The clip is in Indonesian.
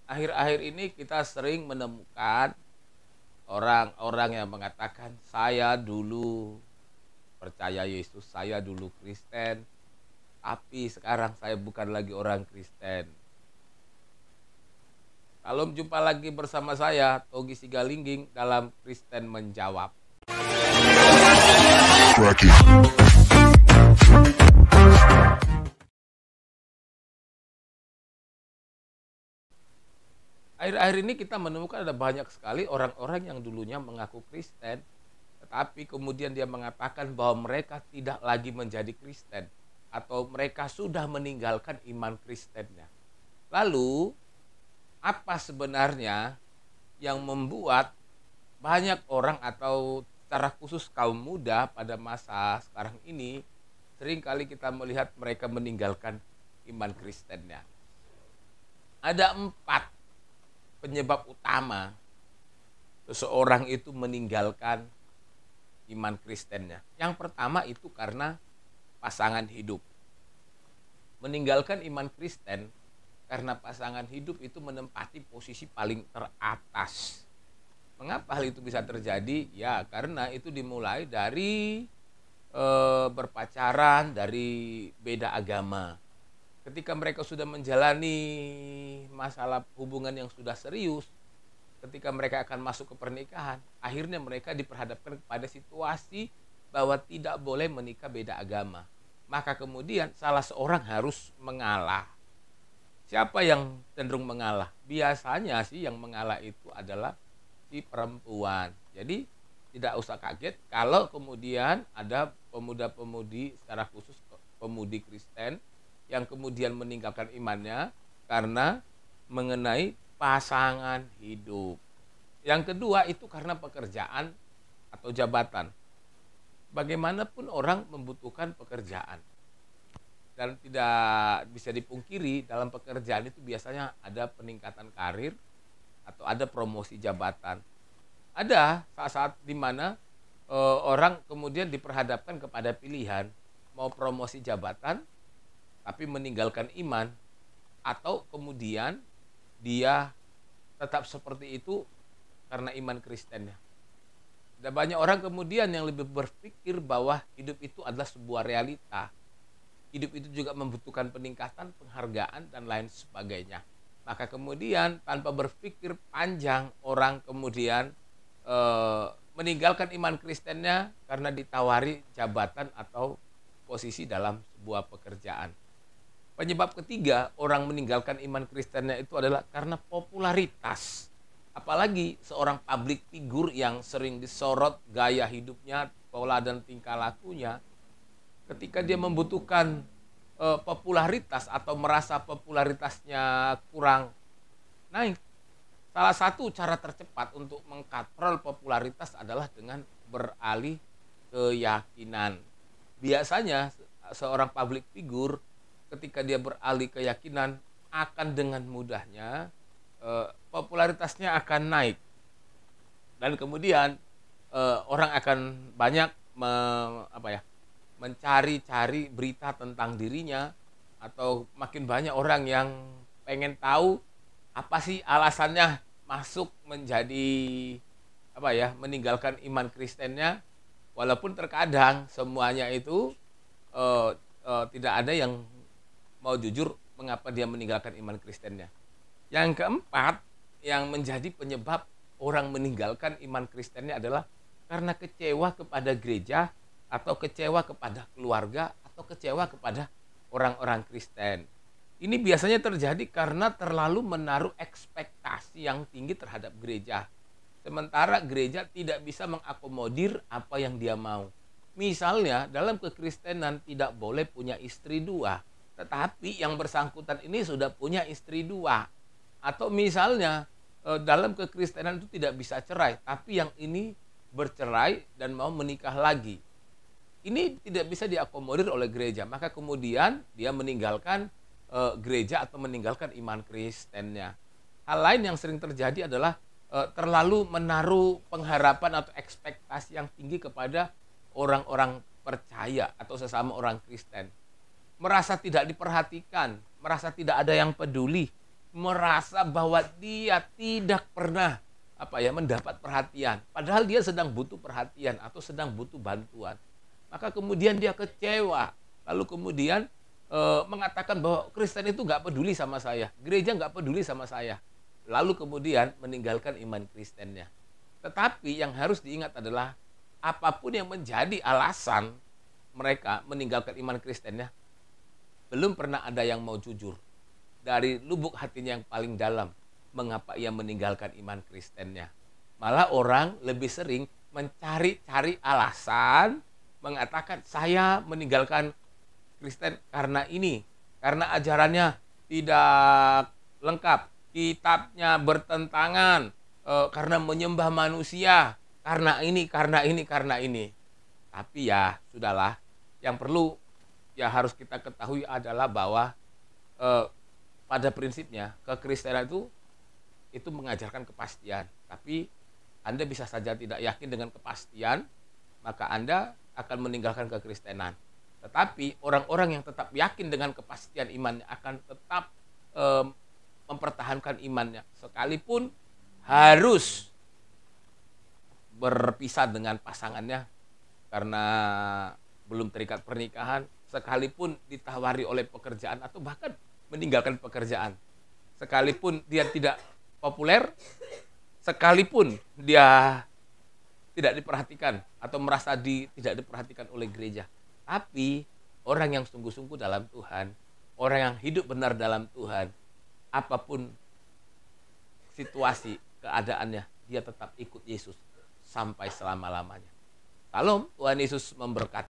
Akhir-akhir ini kita sering menemukan orang-orang yang mengatakan saya dulu percaya Yesus, saya dulu Kristen, tapi sekarang saya bukan lagi orang Kristen. Salam jumpa lagi bersama saya Togi Sigalingging dalam Kristen Menjawab. Akhir-akhir ini kita menemukan ada banyak sekali orang-orang yang dulunya mengaku Kristen, tetapi kemudian dia mengatakan bahwa mereka tidak lagi menjadi Kristen, atau mereka sudah meninggalkan iman Kristennya. Lalu, apa sebenarnya yang membuat banyak orang atau secara khusus kaum muda pada masa sekarang ini, seringkali kita melihat mereka meninggalkan iman Kristennya? Ada 4 penyebab utama seseorang itu meninggalkan iman Kristennya. Yang pertama itu karena pasangan hidup. Meninggalkan iman Kristen karena pasangan hidup itu menempati posisi paling teratas. Mengapa hal itu bisa terjadi? Ya, karena itu dimulai dari berpacaran, dari beda agama. Ketika mereka sudah menjalani masalah hubungan yang sudah serius, ketika mereka akan masuk ke pernikahan, akhirnya mereka diperhadapkan kepada situasi bahwa tidak boleh menikah beda agama. Maka kemudian salah seorang harus mengalah. Siapa yang cenderung mengalah? Biasanya sih yang mengalah itu adalah si perempuan. Jadi tidak usah kaget kalau kemudian ada pemuda-pemudi, secara khusus pemudi Kristen, yang kemudian meninggalkan imannya karena mengenai pasangan hidup. Yang kedua itu karena pekerjaan atau jabatan. Bagaimanapun orang membutuhkan pekerjaan. Dan tidak bisa dipungkiri dalam pekerjaan itu biasanya ada peningkatan karir atau ada promosi jabatan. Ada saat-saat di mana orang kemudian diperhadapkan kepada pilihan mau promosi jabatan tapi meninggalkan iman, atau kemudian dia tetap seperti itu karena iman Kristennya. Ada banyak orang kemudian yang lebih berpikir bahwa hidup itu adalah sebuah realita. Hidup itu juga membutuhkan peningkatan, penghargaan, dan lain sebagainya. Maka kemudian tanpa berpikir panjang, orang kemudian meninggalkan iman Kristennya karena ditawari jabatan atau posisi dalam sebuah pekerjaan. Penyebab ketiga orang meninggalkan iman Kristennya itu adalah karena popularitas. Apalagi seorang public figure yang sering disorot gaya hidupnya, pola dan tingkah lakunya. Ketika dia membutuhkan popularitas atau merasa popularitasnya kurang naik, salah satu cara tercepat untuk mengkatrol popularitas adalah dengan beralih keyakinan. Biasanya seorang public figure ketika dia beralih keyakinan akan dengan mudahnya popularitasnya akan naik, dan kemudian orang akan banyak mencari-cari berita tentang dirinya, atau makin banyak orang yang pengen tahu apa sih alasannya masuk menjadi meninggalkan iman Kristennya, walaupun terkadang semuanya itu tidak ada yang mau jujur mengapa dia meninggalkan iman Kristennya. Yang keempat yang menjadi penyebab orang meninggalkan iman Kristennya adalah karena kecewa kepada gereja, atau kecewa kepada keluarga, atau kecewa kepada orang-orang Kristen. Ini biasanya terjadi karena terlalu menaruh ekspektasi yang tinggi terhadap gereja. Sementara gereja tidak bisa mengakomodir apa yang dia mau. Misalnya dalam kekristenan tidak boleh punya istri 2. Tetapi yang bersangkutan ini sudah punya istri 2. Atau misalnya dalam kekristenan itu tidak bisa cerai, tapi yang ini bercerai dan mau menikah lagi. Ini tidak bisa diakomodir oleh gereja, maka kemudian dia meninggalkan gereja atau meninggalkan iman Kristennya. Hal lain yang sering terjadi adalah terlalu menaruh pengharapan atau ekspektasi yang tinggi kepada orang-orang percaya atau sesama orang Kristen. Merasa tidak diperhatikan, merasa tidak ada yang peduli, merasa bahwa dia tidak pernah mendapat perhatian, padahal dia sedang butuh perhatian atau sedang butuh bantuan. Maka kemudian dia kecewa, lalu kemudian mengatakan bahwa Kristen itu nggak peduli sama saya, gereja nggak peduli sama saya, lalu kemudian meninggalkan iman Kristennya. Tetapi yang harus diingat adalah apapun yang menjadi alasan mereka meninggalkan iman Kristennya, belum pernah ada yang mau jujur dari lubuk hatinya yang paling dalam mengapa ia meninggalkan iman Kristennya. Malah orang lebih sering mencari-cari alasan, mengatakan saya meninggalkan Kristen karena ini, karena ajarannya tidak lengkap, kitabnya bertentangan, karena menyembah manusia, karena ini, karena ini, karena ini. Tapi ya sudahlah, yang perlu ya harus kita ketahui adalah bahwa pada prinsipnya kekristenan itu mengajarkan kepastian. Tapi Anda bisa saja tidak yakin dengan kepastian, maka Anda akan meninggalkan kekristenan. Tetapi orang-orang yang tetap yakin dengan kepastian imannya akan tetap mempertahankan imannya, sekalipun harus berpisah dengan pasangannya karena belum terikat pernikahan, sekalipun ditawari oleh pekerjaan atau bahkan meninggalkan pekerjaan, sekalipun dia tidak populer, sekalipun dia tidak diperhatikan atau merasa tidak diperhatikan oleh gereja. Tapi orang yang sungguh-sungguh dalam Tuhan, orang yang hidup benar dalam Tuhan, apapun situasi, keadaannya, dia tetap ikut Yesus sampai selama-lamanya. Salam, Tuhan Yesus memberkati.